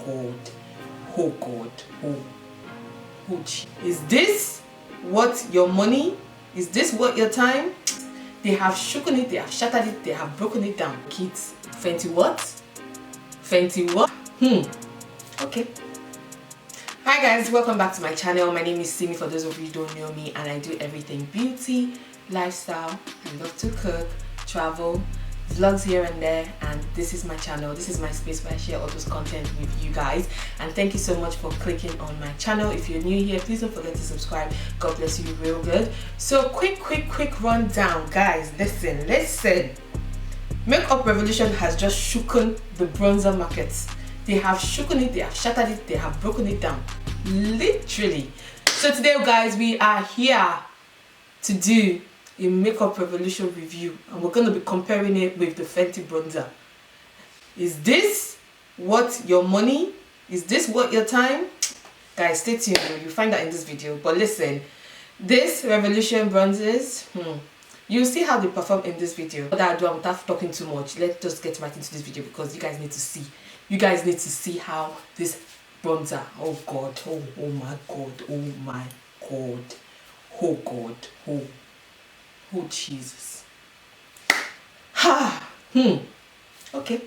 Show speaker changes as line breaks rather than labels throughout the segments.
God. Oh God. Oh gee. Is this worth your money? Is this worth your time? They have shooken it, they have shattered it, they have broken it down. Kids, Fenty what? Fenty what? Okay. Hi guys, welcome back to my channel. My name is Simi for those of you who don't know me, and I do everything beauty, lifestyle. I love to cook, travel, vlogs here and there, and this is my channel. This is my space where I share all those content with you guys. And thank you so much for clicking on my channel. If you're new here, please don't forget to subscribe. God bless you real good. So quick rundown, guys. Listen. Makeup revolution has just shooken the bronzer market. They have shooken it, they have shattered it, they have broken it down, literally. So today guys, we are here to do a makeup revolution review, and we're going to be comparing it with the Fenty bronzer. Is this worth your money? Is this worth your time? Guys, stay tuned, you'll find that in this video. But listen, this revolution bronzers, you'll see how they perform in this video. But I do without talking too much, let's just get right into this video because you guys need to see. You guys need to see how this bronzer, oh God, oh my God, oh my God, oh God, oh Jesus. Okay.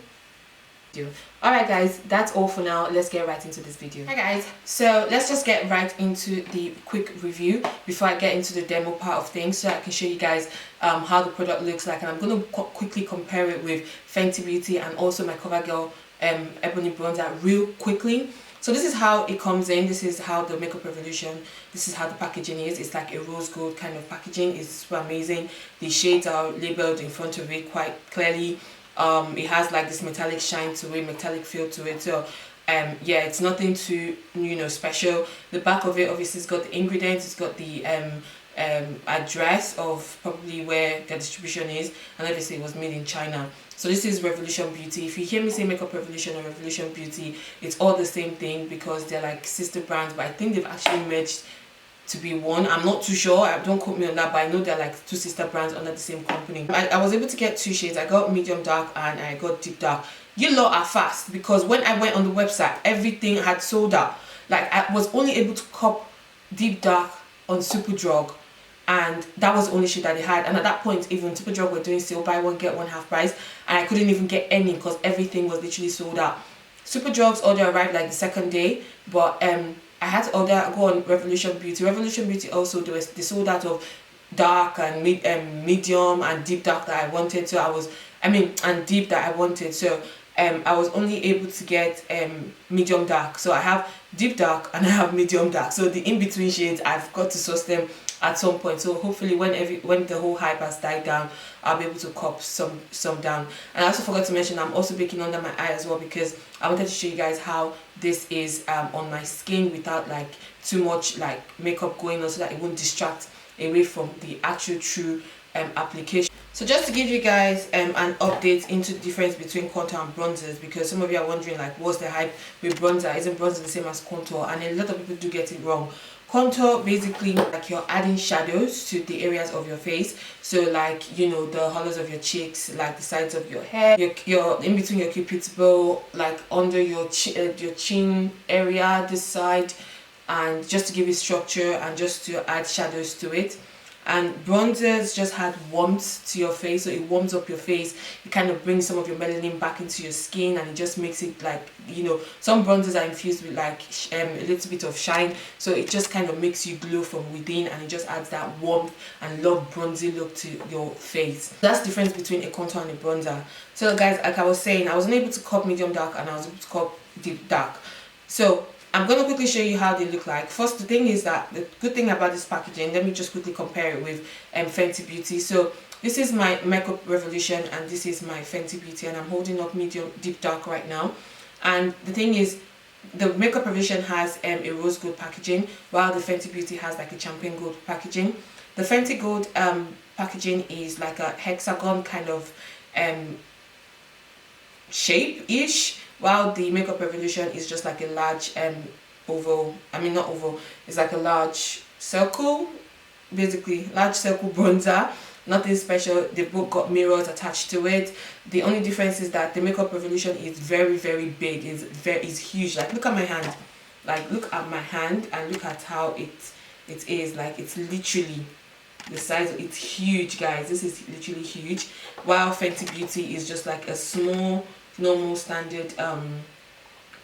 Alright guys, that's all for now. Let's get right into this video. Hi guys, so let's just get right into the quick review before I get into the demo part of things, so I can show you guys how the product looks like. And I'm going to quickly compare it with Fenty Beauty and also my CoverGirl Ebony bronzer real quickly. So this is how it comes in. This is how the Makeup Revolution, this is how the packaging is. It's like a rose gold kind of packaging. It's super amazing. The shades are labeled in front of it quite clearly. It has like this metallic shine to it, metallic feel to it. So yeah, it's nothing too special. The back of it obviously has got the ingredients, it's got the address of probably where the distribution is, and obviously it was made in China. So this is Revolution Beauty. If you hear me say Makeup Revolution or Revolution Beauty, it's all the same thing because they're like sister brands, but I think they've actually merged to be one. I'm not too sure, don't quote me on that, but I know they're like two sister brands under the same company. I was able to get two shades. I got medium dark and I got deep dark. You lot are fast because when I went on the website, everything had sold out. Like I was only able to cop deep dark on Superdrug, and that was the only shade that they had. And at that point, even Superdrug were doing sale, buy one get one half price, and I couldn't even get any because everything was literally sold out. Superdrug's order arrived like the second day, but I had to go on Revolution Beauty. Revolution Beauty also they sold out of dark and medium and deep dark that I wanted. So and deep that I wanted. So I was only able to get medium dark. So I have deep dark and I have medium dark. So the in-between shades, I've got to source them at some point. So hopefully when the whole hype has died down, I'll be able to cop some down. And I also forgot to mention I'm also baking under my eye as well, because I wanted to show you guys how this is on my skin without like too much like makeup going on, so that it won't distract away from the actual true application. So just to give you guys an update into the difference between contour and bronzers, because some of you are wondering like what's the hype with bronzer, isn't bronzer the same as contour? And a lot of people do get it wrong. Contour basically like you're adding shadows to the areas of your face, so like the hollows of your cheeks, like the sides of your hair, your in between your cupid's bow, like under your chin area, this side, and just to give it structure and just to add shadows to it. And bronzers just had warmth to your face, so it warms up your face. It kind of brings some of your melanin back into your skin, and it just makes it like some bronzers are infused with like a little bit of shine, so it just kind of makes you glow from within, and it just adds that warmth and love bronzy look to your face. That's the difference between a contour and a bronzer. So guys, like I was saying, I wasn't able to cop medium dark and I was able to cop deep dark. So I'm going to quickly show you how they look like. First, the thing is that the good thing about this packaging, let me just quickly compare it with Fenty Beauty. So this is my Makeup Revolution and this is my Fenty Beauty, and I'm holding up medium deep dark right now. And the thing is, the Makeup Revolution has a rose gold packaging, while the Fenty Beauty has like a champagne gold packaging. The Fenty Gold packaging is like a hexagon kind of shape-ish, while the Makeup Revolution is just like a large oval, it's like a large circle, basically large circle bronzer. nothing special. They've both got mirrors attached to it. The only difference is that the Makeup Revolution is very, very big. It's huge. Like, look at my hand. Like, look at my hand and look at how it is. Like, it's literally the size. It's huge, guys. This is literally huge. While Fenty Beauty is just like a small, normal, standard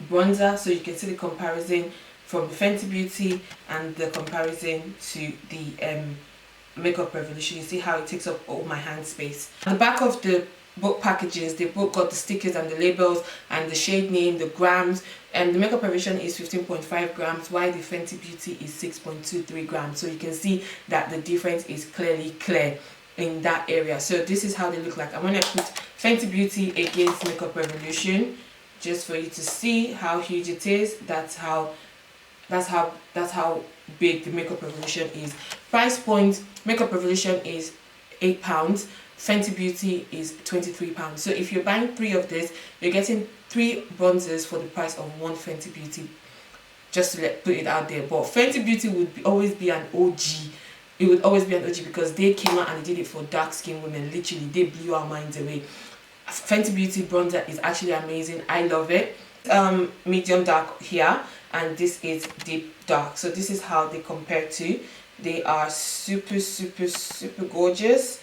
bronzer. So you can see the comparison from the Fenty Beauty and the comparison to the Makeup Revolution. You see how it takes up all my hand space. At the back of the book packages, they've both got the stickers and the labels and the shade name, the grams, and the Makeup Revolution is 15.5 grams while the Fenty Beauty is 6.23 grams. So you can see that the difference is clearly clear in that area. So this is how they look like. I'm going to put Fenty Beauty against Makeup Revolution just for you to see how huge it is. That's how big the Makeup Revolution is. Price point, Makeup Revolution is £8, Fenty Beauty is £23. So if you're buying 3 of this, you're getting 3 bronzers for the price of 1 Fenty Beauty. Just to put it out there. But Fenty Beauty would always be an OG. It would always be an OG because they came out and they did it for dark skinned women. Literally, they blew our minds away. Fenty Beauty bronzer is actually amazing. I love it. Medium dark here, and this is deep dark. So this is how they compare to. They are super, super, super gorgeous.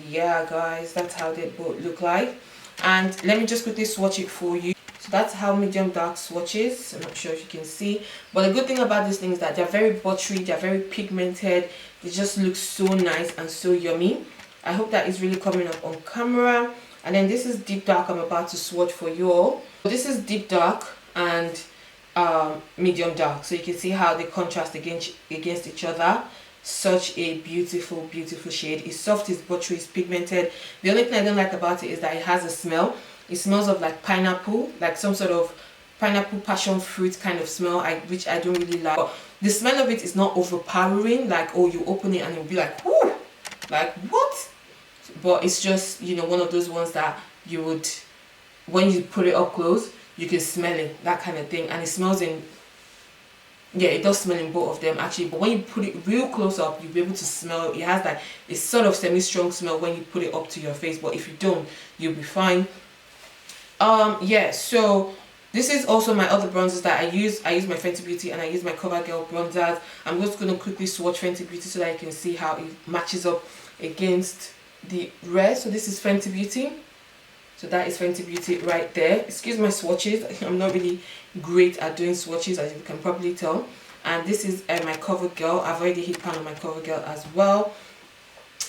Yeah, guys, that's how they both look like. And let me just quickly swatch it for you. So that's how medium dark swatches. I'm not sure if you can see, but the good thing about these things is that they're very buttery, they're very pigmented. They just look so nice and so yummy. I hope that is really coming up on camera. And then this is deep dark. I'm about to swatch for you all. This is deep dark and medium dark, so you can see how they contrast against each other. Such a beautiful, beautiful shade. It's soft, it's buttery, it's pigmented. The only thing I don't like about it is that it has a smell. It smells of like pineapple, like some sort of pineapple passion fruit kind of smell, which I don't really like. But the smell of it is not overpowering, like, oh, you open it and you'll be like, whoo, like what? But it's just, you know, one of those ones that you would, when you put it up close, you can smell it, that kind of thing. And it smells in, yeah, it does smell in both of them actually, but when you put it real close up, you'll be able to smell. It has like a sort of semi-strong smell when you put it up to your face, but if you don't, you'll be fine. Yeah, so this is also my other bronzers that I use. I use my Fenty Beauty and I use my CoverGirl bronzers. I'm just going to quickly swatch Fenty Beauty so that you can see how it matches up against the rest. So this is Fenty Beauty. So that is Fenty Beauty right there. Excuse my swatches. I'm not really great at doing swatches, as you can probably tell. And this is my CoverGirl. I've already hit pan on my CoverGirl as well.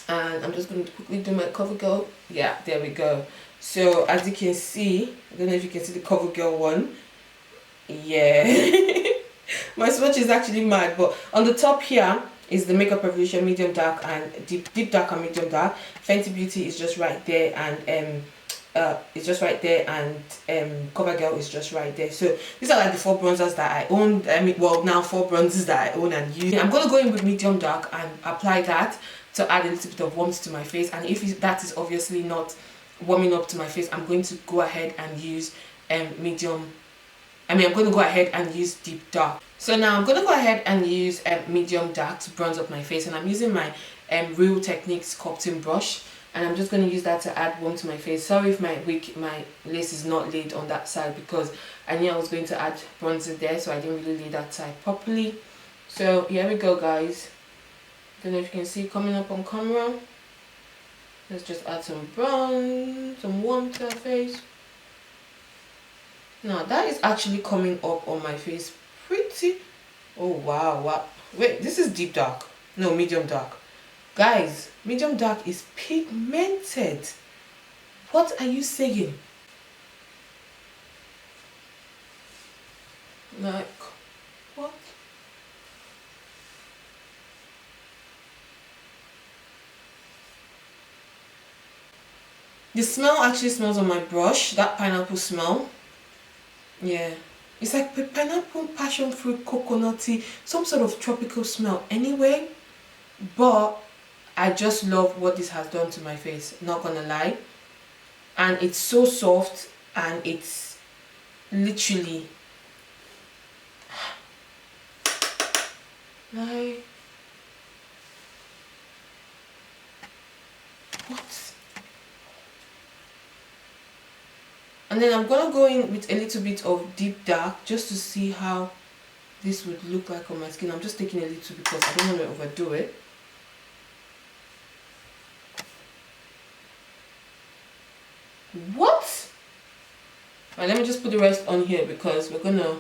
And I'm just going to quickly do my CoverGirl. Yeah, there we go. So as you can see, I don't know if you can see the CoverGirl one. Yeah. My swatch is actually mad. But on the top here is the Makeup Revolution medium dark and deep dark and medium dark. Fenty Beauty is just right there, and it's just right there, and CoverGirl is just right there. So these are like the 4 bronzers that I own. I mean, well, now 4 bronzers that I own and use. I'm going to go in with medium dark and apply that to add a little bit of warmth to my face. And if that is obviously not warming up to my face, I'm going to go ahead and use I'm going to go ahead and use deep dark. So now I'm going to go ahead and use medium dark to bronze up my face, and I'm using my Real Techniques sculpting brush. And I'm just going to use that to add warmth to my face. Sorry if my lace is not laid on that side, because I knew I was going to add bronzer there, so I didn't really lay that side properly. So here we go, guys. Don't know if you can see coming up on camera. Let's just add some bronze, some warmth to our face. Now that is actually coming up on my face pretty. Oh wow, wow. Wait, this is deep dark. No, medium dark. Guys, medium dark is pigmented. What are you saying? Like, what? The smell actually smells on my brush, that pineapple smell. Yeah, it's like pineapple, passion fruit, coconutty, some sort of tropical smell anyway. But I just love what this has done to my face, not gonna lie. And it's so soft, and it's literally like, And then I'm gonna go in with a little bit of deep dark just to see how this would look like on my skin. I'm just taking a little because I don't want to overdo it. What? Alright, let me just put the rest on here because we're gonna,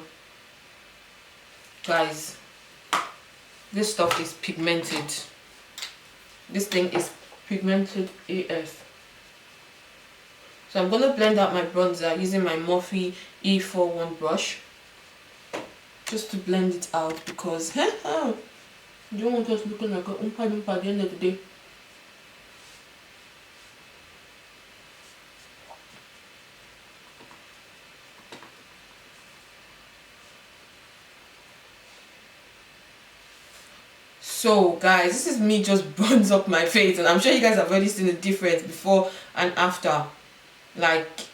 guys, this stuff is pigmented. This thing is pigmented AF. So I'm gonna blend out my bronzer using my Morphe E41 brush just to blend it out because you don't want us looking like a oompa loompa at the end of the day. So guys, this is me just bronze up my face, and I'm sure you guys have already seen the difference before and after. Like,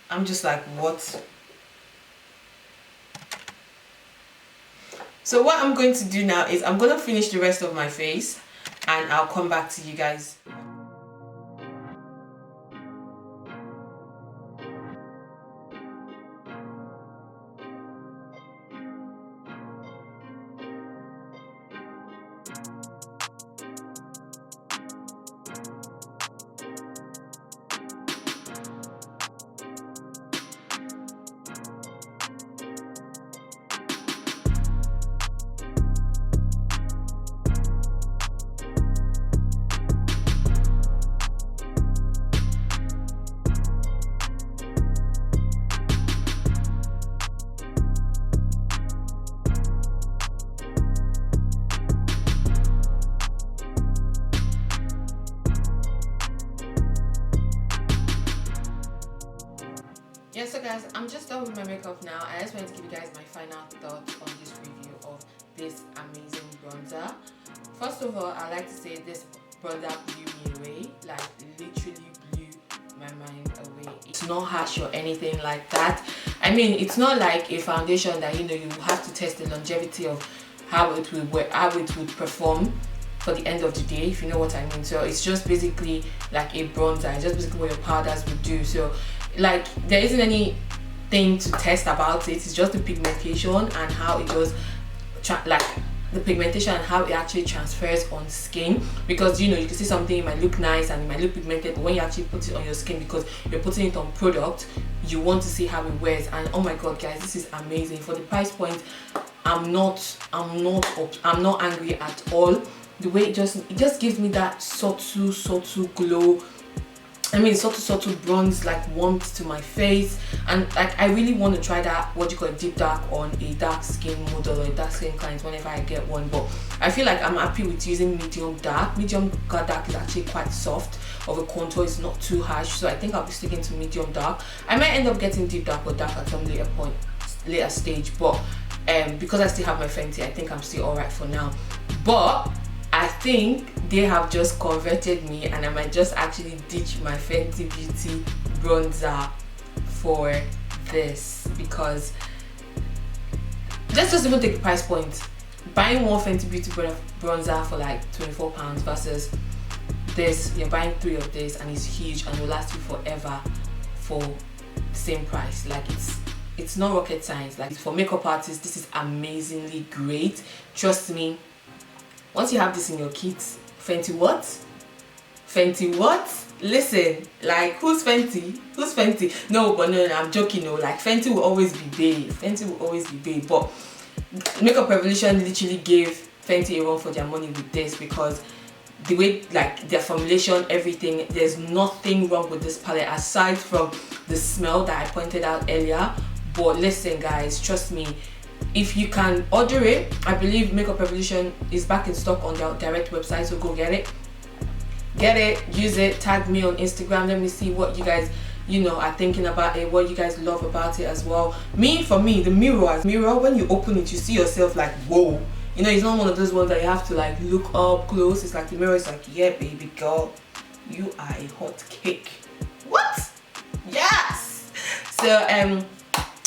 I'm just like, what? So what I'm going to do now is I'm going to finish the rest of my face and I'll come back to you guys. Yeah, so guys, I'm just done with my makeup now. I just wanted to give you guys my final thoughts on this review of this amazing bronzer. First of all, I like to say this bronzer blew me away, like literally blew my mind away. It's not harsh or anything like that. I mean, it's not like a foundation that, you know, you have to test the longevity of how it would perform for the end of the day, if you know what I mean. So it's just basically like a bronzer. It's just basically what your powders would do. So like, there isn't anything to test about it. It's just the pigmentation and how it does, like the pigmentation and how it actually transfers on skin. Because, you know, you can see something, it might look nice and it might look pigmented, but when you actually put it on your skin, because you're putting it on product, you want to see how it wears. And oh my god, guys, this is amazing. For the price point, I'm not angry at all. The way it just gives me that subtle glow. I mean, subtle bronze, like warmth to my face. And like, I really want to try that, what you call deep dark, on a dark skin model or a dark skin client whenever I get one. But I feel like I'm happy with using medium dark. Medium dark is actually quite soft of a contour. It's not too harsh, so I think I'll be sticking to medium dark. I might end up getting deep dark or dark at some later stage, but because I still have my Fenty, I think I'm still alright for now. But I think they have just converted me, and I might just actually ditch my Fenty Beauty bronzer for this, because let's just even take the price point. Buying one Fenty Beauty bronzer for like £24 versus this, you're buying 3 of this and it's huge and will last you forever for the same price. Like, it's not rocket science. Like, for makeup artists, this is amazingly great. Trust me. Once you have this in your kit, Fenty what? Fenty what? Listen, like, who's Fenty? Who's Fenty? No, but no, I'm joking. No, like, Fenty will always be bae. Fenty will always be bae. But Makeup Revolution literally gave Fenty a run for their money with this, because the way, like, their formulation, everything, there's nothing wrong with this palette aside from the smell that I pointed out earlier. But listen, guys, trust me. If you can order it, I believe Makeup Revolution is back in stock on their direct website, so go get it, use it, tag me on Instagram. Let me see what you guys, you know, are thinking about it, what you guys love about it as well. For me, the mirror, when you open it, you see yourself like, whoa, you know, it's not one of those ones that you have to like look up close. It's like the mirror is like, yeah, baby girl, you are a hot cake. What? Yes. So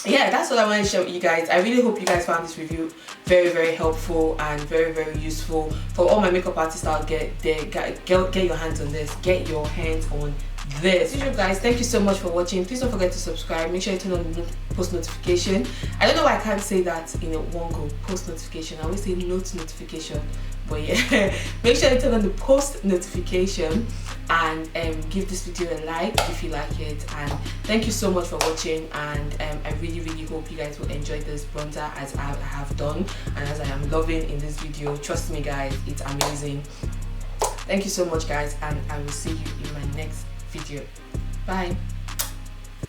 yeah, that's what I want to share with you guys. I really hope you guys found this review very helpful and very useful. For all my makeup artists out there, get your hands on this. Get your hands on this. As usual guys, thank you so much for watching. Please don't forget to subscribe. Make sure you turn on the post notification. I don't know why I can't say that in one go. Post notification. I always say notification, but yeah. Make sure you turn on the post notification and give this video a like if you like it. And thank you so much for watching, and I really hope you guys will enjoy this bronzer as I have done and as I am loving in this video. Trust me guys, it's amazing. Thank you so much guys, and I will see you in my next video. Bye.